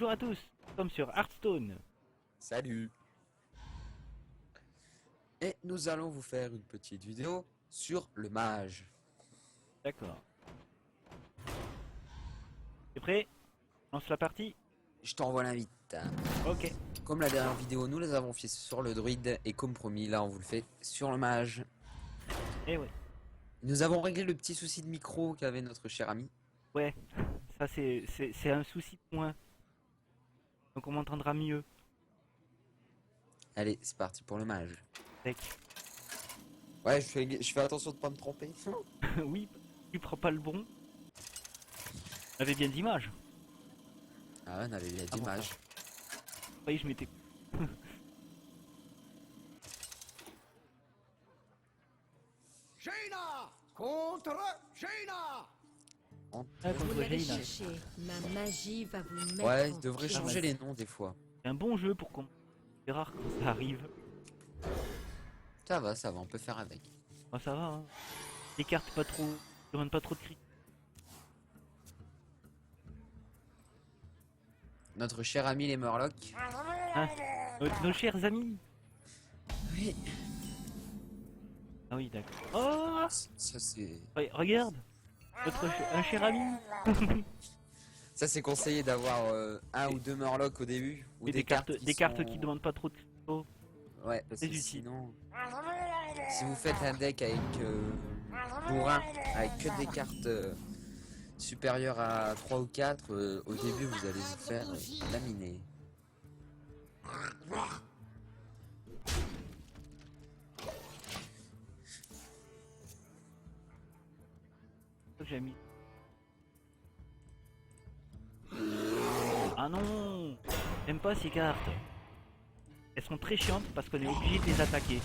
Bonjour à tous, nous sommes sur Hearthstone. Salut. Et nous allons vous faire une petite vidéo sur le mage. D'accord. T'es prêt? Lance la partie? Je t'envoie l'invite. Ok. Comme la dernière vidéo, nous les avons fait sur le druide et comme promis, là on vous le fait sur le mage. Eh ouais. Nous avons réglé le petit souci de micro qu'avait notre cher ami. Ouais. Ça c'est un souci de moins. Donc on m'entendra mieux. Allez, c'est parti pour le mage. Mec. Ouais, je fais attention de pas me tromper. Oui, tu prends pas le bon. On avait bien d'image. Ah ouais, on avait bien Ah des bon, mages. Oui, je m'étais. Jaina contre Jaina. Ah, contre Vous l'avez Jaina. cherché. Ma magie va vous mettre Ouais, en il devrait pièces. changer les noms des fois. C'est un bon jeu pour qu'on. C'est rare quand ça arrive. Ça va, on peut faire avec. Oh, ça va, hein. Les cartes pas trop. Demande pas trop de cris. Notre cher ami les Murlocs. Hein, nos chers amis. Oui. Ah oui, d'accord. Oh, Ça c'est... regarde. Un cher ami. Ça c'est conseillé d'avoir un ou deux Murlocs au début. Ou Et des cartes qui sont- demandent pas trop de crypto. Ouais, parce C'est que utile. sinon... Si vous faites un deck avec bourrin, avec que des cartes supérieures à 3 ou 4, au début vous allez vous faire laminer. J'ai mis. Ah non, j'aime pas ces cartes. Elles sont très chiantes parce qu'on est obligé de les attaquer.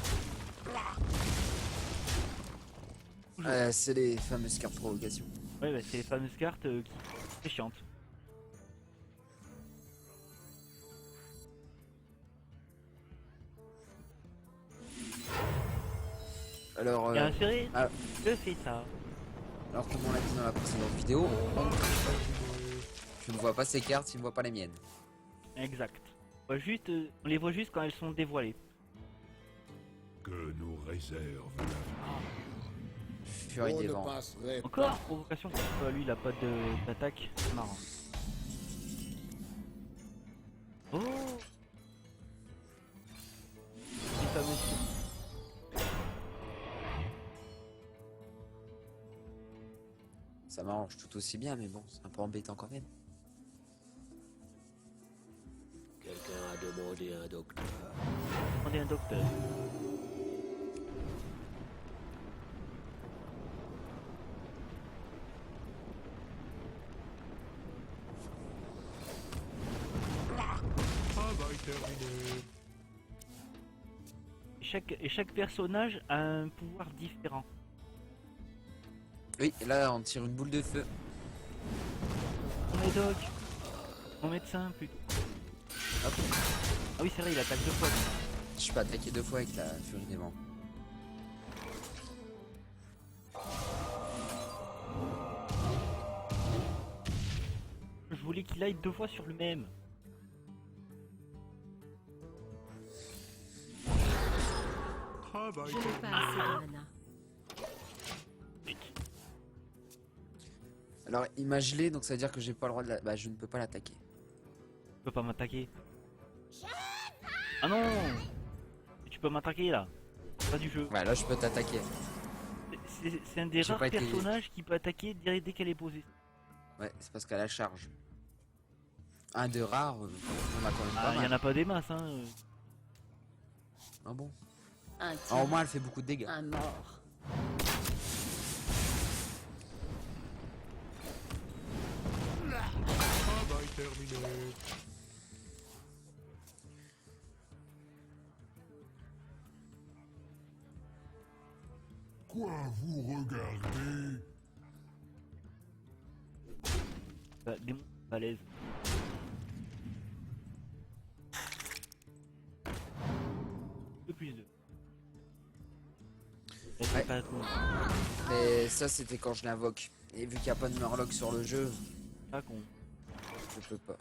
C'est les fameuses cartes provocation. Ouais, bah, c'est les fameuses cartes qui sont très chiantes. Alors, Bien serré, ah. je fais ça. alors comme on l'a dit dans la précédente vidéo, je ne vois pas ces cartes, il ne voit pas les miennes. Exact. On les voit juste quand elles sont dévoilées. Que nous réserve l'avenir. Furie On des ne vents. passerait Encore provocation. Lui, il a pas d'attaque. C'est marrant. Oh, les fameuses. Ça m'arrange tout aussi bien, mais bon, c'est un peu embêtant quand même. Quelqu'un a demandé un docteur. On est un docteur. Travail terminé. Et chaque personnage a un pouvoir différent. Oui, là on tire une boule de feu. Mon médoc. Mon médecin plutôt. Hop. Ah oui, c'est vrai, il attaque 2 fois. Je peux attaquer 2 fois avec la furie des vents. Je voulais qu'il aille 2 fois sur le même. Travail Je n'ai terminé. pas assez de mana. Alors imaginez, donc ça veut dire que j'ai pas le droit de la... Bah je ne peux pas l'attaquer. Tu peux pas m'attaquer. Ah non. Tu peux m'attaquer là. Pas du jeu. Ouais, là je peux t'attaquer. C'est un des J'ai rares pas été- personnages qui peut attaquer dès qu'elle est posée. Ouais, c'est parce qu'elle a charge. Un de rare, on a quand même Ah, pas il y en mal. a pas des masses, hein. Ah bon. Un Ah, au tir, moins elle fait beaucoup de dégâts. un mort. Travail terminé. Quoi vous regardez? Bah, démon balèze. De plus de. Ouais. Pas con. Mais ça c'était quand je l'invoque. Et vu qu'il n'y a pas de Murloc sur le jeu, Pas con. je peux pas.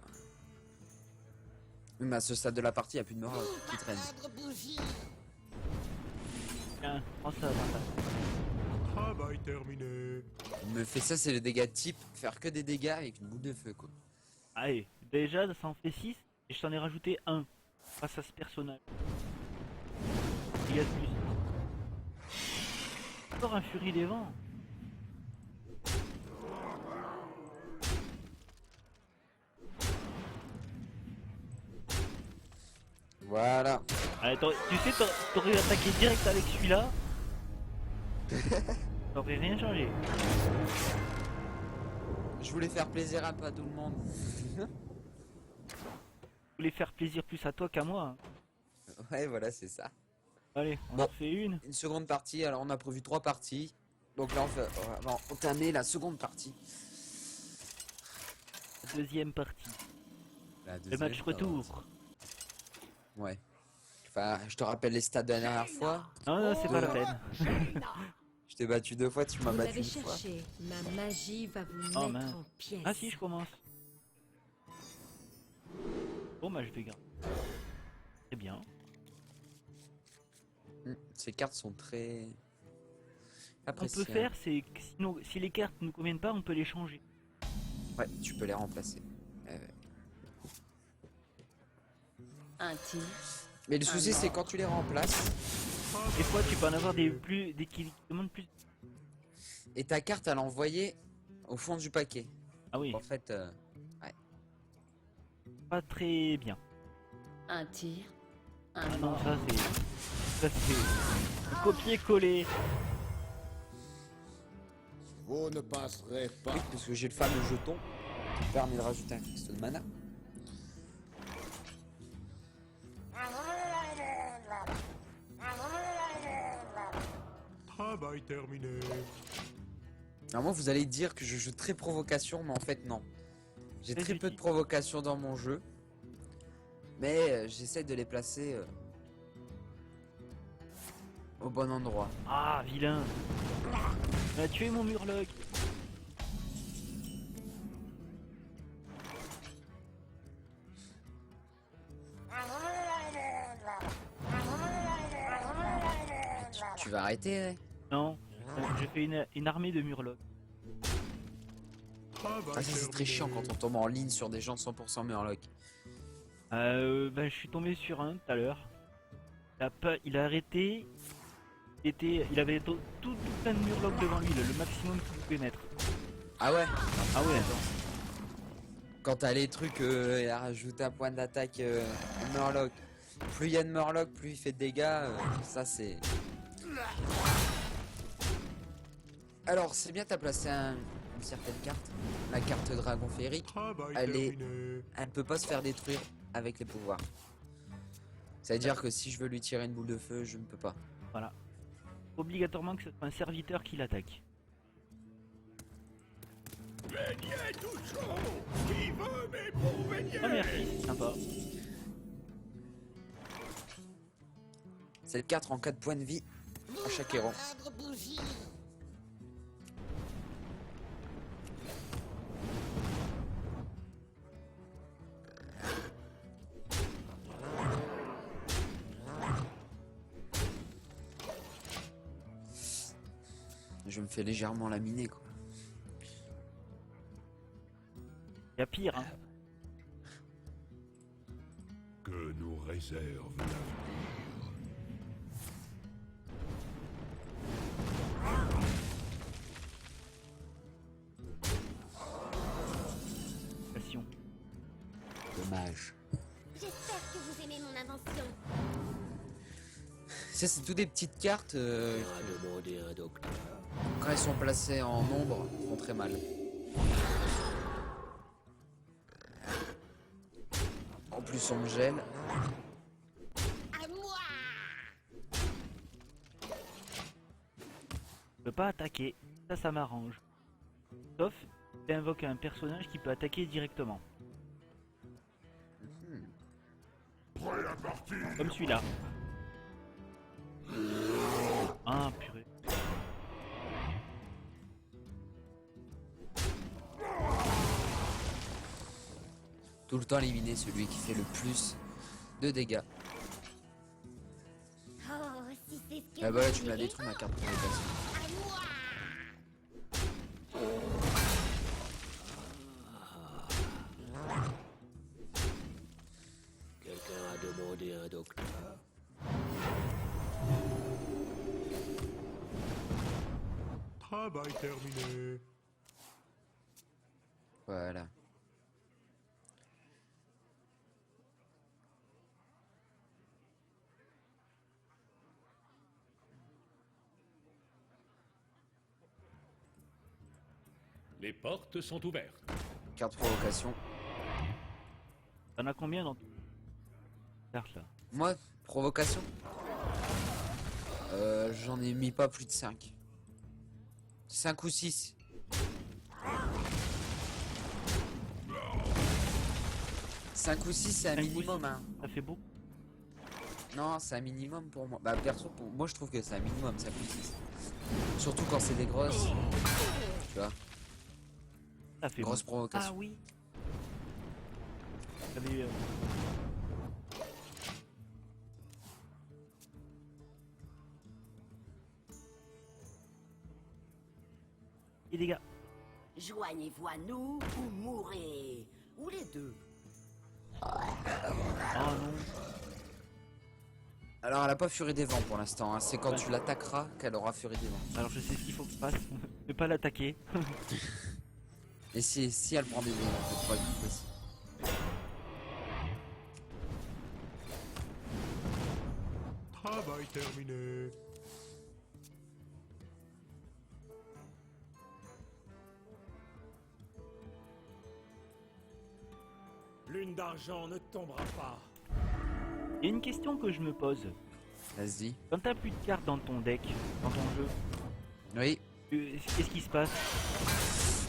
Mais à ce stade de la partie, il n'y a plus de mort qui traîne. Tiens, prends ça, Martha. Travail terminé. Il me fait ça, c'est le dégât type, faire que des dégâts avec une boule de feu quoi. Allez, déjà ça en fait 6 et je t'en ai rajouté 1 grâce à ce personnage. Dégâts de plus. Encore un furie des vents. Voilà. Allez, tu sais, t'aurais attaqué direct avec celui-là. T'aurais rien changé. Je voulais faire plaisir un peu à tout le monde. Je voulais faire plaisir plus à toi qu'à moi. Ouais, voilà, c'est ça. Allez, on Bon. en fait une. Une seconde partie, alors on a prévu 3 parties. Donc là, on va entamer la seconde partie. Deuxième partie. La Le deuxième match partie. retour. Ouais. Enfin, je te rappelle les stats de la dernière fois. Non, non, c'est pas la peine. Je t'ai battu 2 fois, tu m'as Vous battu avez une fois. cherché. Ma magie va vous Oh, mettre mince. en pièces. Ah si, je commence. Bon, bah je vais garder. Très bien. Ces cartes sont très Ce qu'on appréciées. peut faire, c'est que si les cartes ne nous conviennent pas, on peut les changer. Ouais, tu peux les remplacer. Un tir. Mais le souci, c'est quand tu les remplaces Des fois, tu peux en avoir des qui demandent plus. et ta carte, elle est envoyée au fond du paquet. Ah oui, En fait, pas très bien. Un tir. Un Ah non, mort. ça c'est copier-coller. Vous ne passerez pas. oui, parce que j'ai le fameux jeton qui permet de rajouter un cristaux de mana. Travail terminé. Normalement, vous allez dire que je joue très provocation, mais en fait, non. J'ai Très très peu de utile. provocation dans mon jeu. Mais j'essaie de les placer au bon endroit. Ah, vilain. Il a tué mon murloc. Tu vas arrêter, ouais. Non, j'ai fait une armée de murlocs. Travail Ah, ça, c'est très chiant quand on tombe en ligne sur des gens 100% Murloc. Ben, je suis tombé sur un tout à l'heure. Il a arrêté. Il avait tout plein de murlocs devant lui, le maximum qu'il pouvait mettre. Ah ouais. Ah ouais, attends. Quand t'as les trucs, il a rajouté un point d'attaque Murloc. Plus il y a de Murloc, plus il fait de dégâts. Ça, c'est. Alors, c'est bien, t'as placé une certaine carte. La carte Dragon Féerique. Travail Elle est- terminé. Elle ne peut pas se faire détruire avec les pouvoirs. C'est-à-dire que si je veux lui tirer une boule de feu, je ne peux pas. Voilà. Obligatoirement que ce soit un serviteur qui l'attaque. Ah merci, c'est sympa. Cette carte rend 4 points de vie à chaque héros. Je me fais légèrement laminer quoi. Il y a pire, hein. Que nous réserve l'avenir. Passion. Dommage. J'espère que vous aimez mon invention. Ça c'est toutes des petites cartes À demander un docteur. quand elles sont placées en ombre font très mal. En plus on me gèle. À moi. Je peux pas attaquer. Ça m'arrange. Sauf, tu invoques un personnage qui peut attaquer directement. Comme celui-là. Ah, purée. Tout le temps éliminer celui qui fait le plus 2 dégâts. Oh, si c'est ce que Ah bah là vous tu me l'as voulez. détruit ma carte provocation. À moi. Quelqu'un a demandé un docteur. Travail terminé. Voilà. Les portes sont ouvertes. Carte provocation. T'en as combien dans ton carte là? Moi, provocation. J'en ai mis pas plus de 5. 5 ou 6. Cinq ou 6 c'est un 5 ou minimum 6. hein. Ça fait beaucoup. Non c'est un minimum pour moi. Bah perso pour moi je trouve que c'est un minimum 5 ou 6. Surtout quand c'est des grosses. Tu vois. Ça fait Grosse beaucoup. provocation. Ah oui. J'avais, Et dégâts. Joignez-vous à nous ou mourrez. Ou les deux. Oh non. Alors elle a pas furie des vents pour l'instant hein. C'est quand tu l'attaqueras qu'elle aura furie des vents. Alors je sais ce qu'il faut que je fasse. Ne pas l'attaquer. Et si elle prend des dégâts en fait, pas le coup aussi. Travail terminé. Lune d'argent ne tombera pas. Il y a une question que je me pose. Vas-y. Quand t'as plus de cartes dans ton deck, dans ton jeu, Oui. qu'est-ce qui se passe?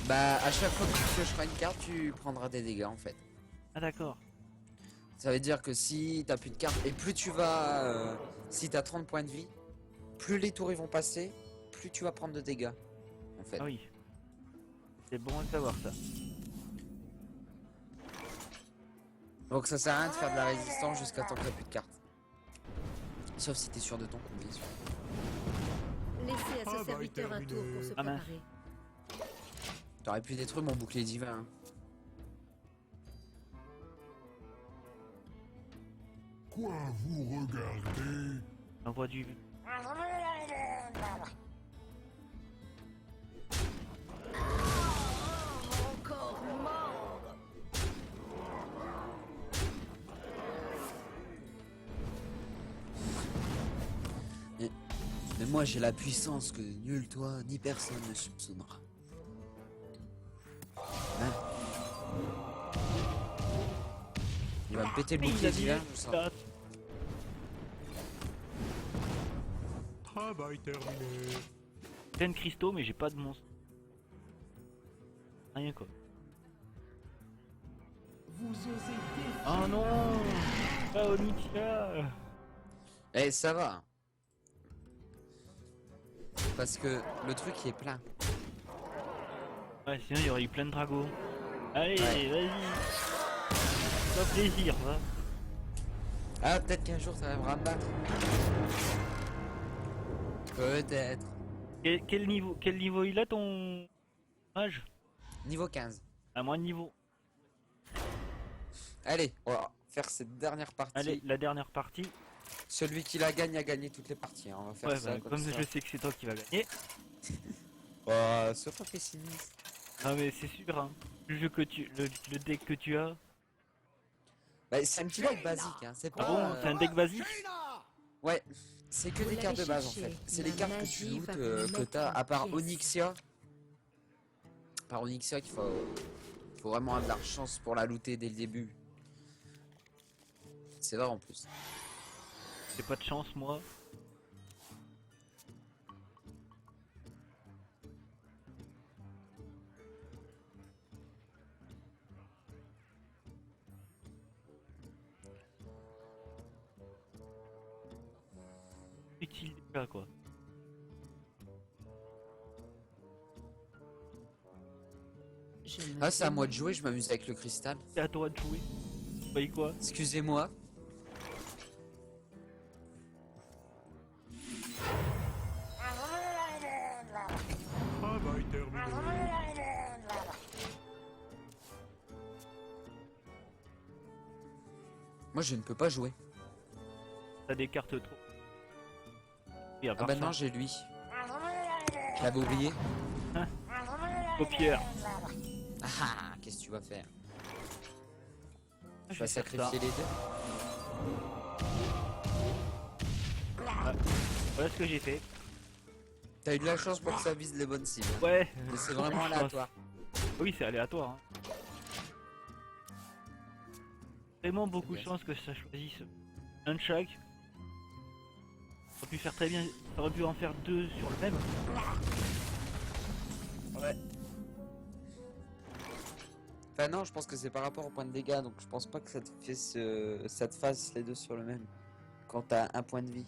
Bah à chaque fois que tu piocheras une carte tu prendras des dégâts en fait. Ah d'accord. Ça veut dire que si t'as plus de cartes et plus tu vas si t'as 30 points de vie, plus les tours ils vont passer, plus tu vas prendre de dégâts en fait. Ah oui. C'est bon à savoir ça. Donc ça sert à rien de faire de la résistance jusqu'à temps que t'as plus de cartes. Sauf si t'es sûr de ton coup bien sûr. Laissez à Ah ce bah, serviteur un tour pour se Ah mince. préparer. T'aurais pu détruire mon bouclier divin hein. Quoi vous regardez? Envoie du. Encore mort. Mais moi j'ai la puissance que nul toi ni personne ne soupçonnera. Hein. Il va me péter le Il bouclier a dit divin, je sens. ça. Travail terminé. Plein de cristaux, mais j'ai pas de monstre. Rien quoi. Vous osez défier. Oh non. Pas Onyxia. Eh ça va. Parce que le truc il est plein. Ouais, sinon il y aurait eu plein de dragons. Allez, Ouais. vas-y. Fais-toi plaisir, va. Ah peut-être qu'un jour ça va me battre. Peut-être. Quel niveau il a ton mage? Niveau 15. À moins de niveau. Allez, on va faire cette dernière partie. Allez, la dernière partie. Celui qui la gagne a gagné toutes les parties. hein. On va faire Ouais, ça bah, comme comme ça. je sais que c'est toi qui vas gagner. Oh, sois pas pessimiste. Ah mais c'est sûr, hein. Le jeu que le deck que tu as. Bah, c'est un petit deck basique, hein. C'est Ah pas. bon, c'est un deck basique? Ouais, c'est que Vous des cartes de l'avez base en cherché. fait. C'est La les cartes que tu magie lootes, va vous que mettre t'as, en à part pièces. Onyxia. Par Onyxia qu'il faut vraiment avoir de la chance pour la looter dès le début. C'est vrai en plus. J'ai pas de chance moi. Utile déjà quoi. Je me Ah, c'est à moi de demande- jouer, je m'amuse avec le cristal. C'est à toi de jouer. Vous voyez quoi? Excusez-moi. Moi je ne peux pas jouer. T'as des cartes trop. Et à Ah part bah ça, non, j'ai lui. Je l'avais oublié. paupière. Ah, qu'est-ce que tu vas faire? Je Tu vas vais faire sacrifier ça. les deux? Voilà ce que j'ai fait. T'as eu de la chance pour que ça vise les bonnes cibles. Ouais. Mais c'est vraiment aléatoire. Oui, c'est aléatoire. Hein. Vraiment beaucoup de bien. chance que ça choisisse un de chaque. Ça aurait pu faire très bien. Ça aurait pu en faire deux sur le même. Ouais. Enfin non, je pense que c'est par rapport au point de dégâts, donc je pense pas que ça te fasse les deux sur le même. Quand t'as un point de vie.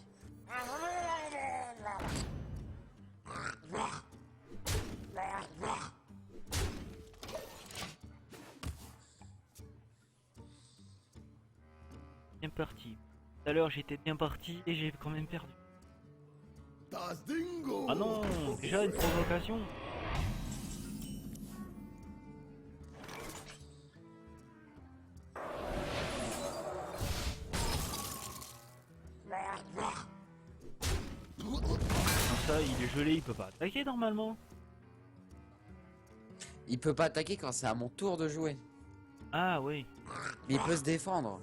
Bien parti. Tout à l'heure j'étais bien parti et j'ai quand même perdu. Das Dingo. Ah non, déjà une provocation. Comme ça, il est gelé, il peut pas attaquer normalement. Il peut pas attaquer quand c'est à mon tour de jouer. Ah oui. Mais il peut se défendre.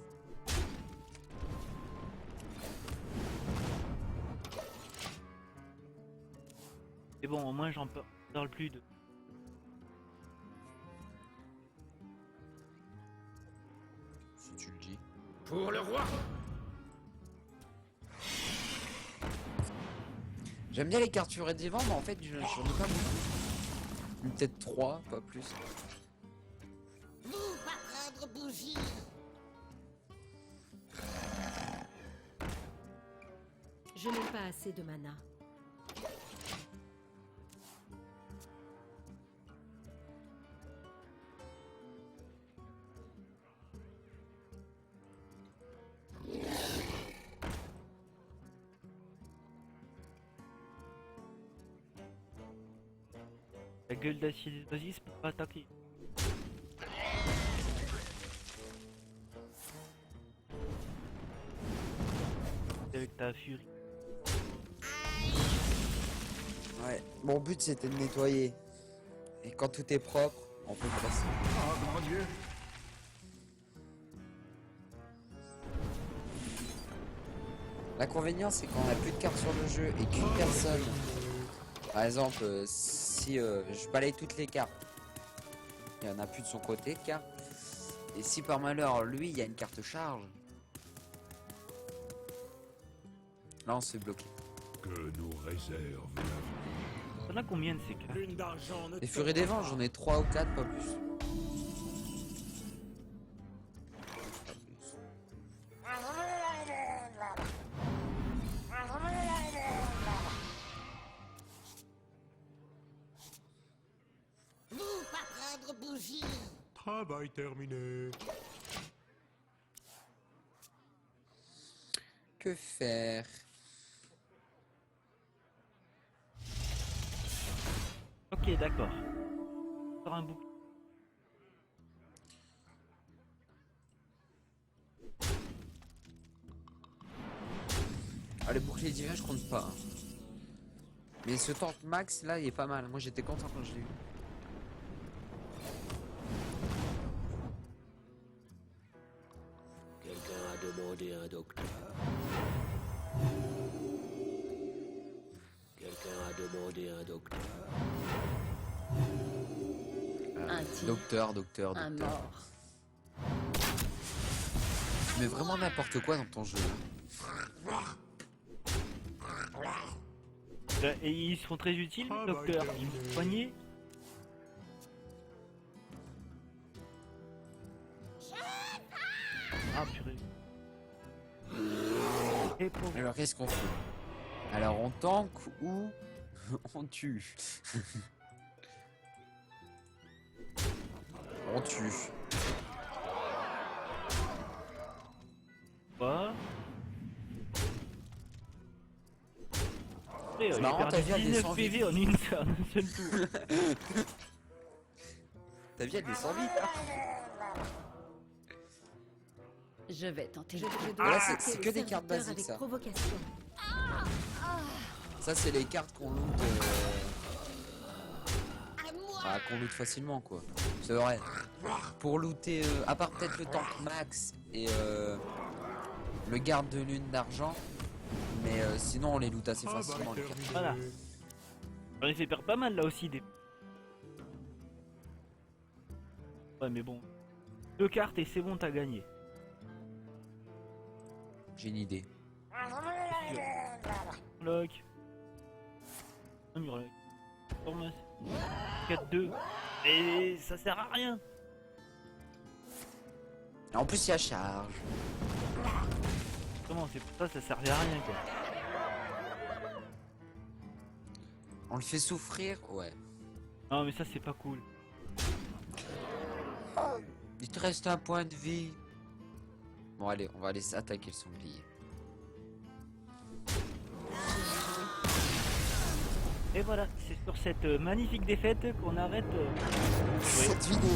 Et bon, au moins j'en parle plus de. Si tu le dis. Pour le roi. J'aime bien les cartes furets des vents, mais en fait, j'en ai pas beaucoup. Peut-être 3, pas plus. Vous pas prendre bougie. Je n'ai pas assez de mana. La gueule d'acier des oasis peut pas attaquer. Avec ta furie. Ouais. Mon but c'était de nettoyer. Et quand tout est propre, on peut passer. Ah, mon Dieu. L'inconvénient c'est qu'on a plus de cartes sur le jeu et qu'une personne, par exemple, si je balaye toutes les cartes, il y en a plus de son côté de cartes. Et si par malheur lui il y a une carte charge, là on se fait bloquer. Que nous réserve l'avenir. T'en as combien de ces cartes? Lune d'argent ne Les furets des tombera vents, pas. j'en ai 3 ou 4, pas plus. Pas plus. Vous pas prendre bougie. Travail terminé. Que faire? Ok, d'accord. Sur un bouc. Ah, le bouclier divin, je compte pas. Mais ce tank max là, il est pas mal. Moi j'étais content quand je l'ai eu. Quelqu'un a demandé un docteur. Quelqu'un a demandé un docteur. Un tir, Docteur. un mort. Tu mets vraiment n'importe quoi dans ton jeu. Et ils seront très utiles, Ah, le bah, docteur. terminé. Ils vont soigner. Ah purée. Et pauvre. Alors qu'est-ce qu'on fait? Alors on tank ou on tue? On tue. Quoi? Eh, j'ai marrant, perdu t'as vu, elle 19 descend PV vite. en un seul tour. T'as vu, elle descend vite hein. Je vais tenter. Je Voilà, dois c'est attaquer que le des cartes serviteur basiques, avec ça. provocation. Ça, c'est les cartes qu'on loot. À moi. Qu'on loot facilement, quoi. C'est vrai. Pour looter, à part peut-être le tank max et le garde de lune d'argent. Mais sinon, on les loot assez Travail facilement, les cartes. terminé. Voilà. J'en ai fait perdre pas mal là aussi des. Ouais, mais bon. 2 cartes et c'est bon, t'as gagné. J'ai une idée. Lock. Un murloc. Thomas. 4-2. Et ça sert à rien. Et en plus, il y a charge. Comment c'est pour ça, ça servait à rien quoi. On le fait souffrir. Ouais. Non mais ça c'est pas cool. Il te reste un point de vie. Bon, allez, on va laisser attaquer le sanglier. Et voilà, c'est sur cette magnifique défaite qu'on arrête. Cette vidéo.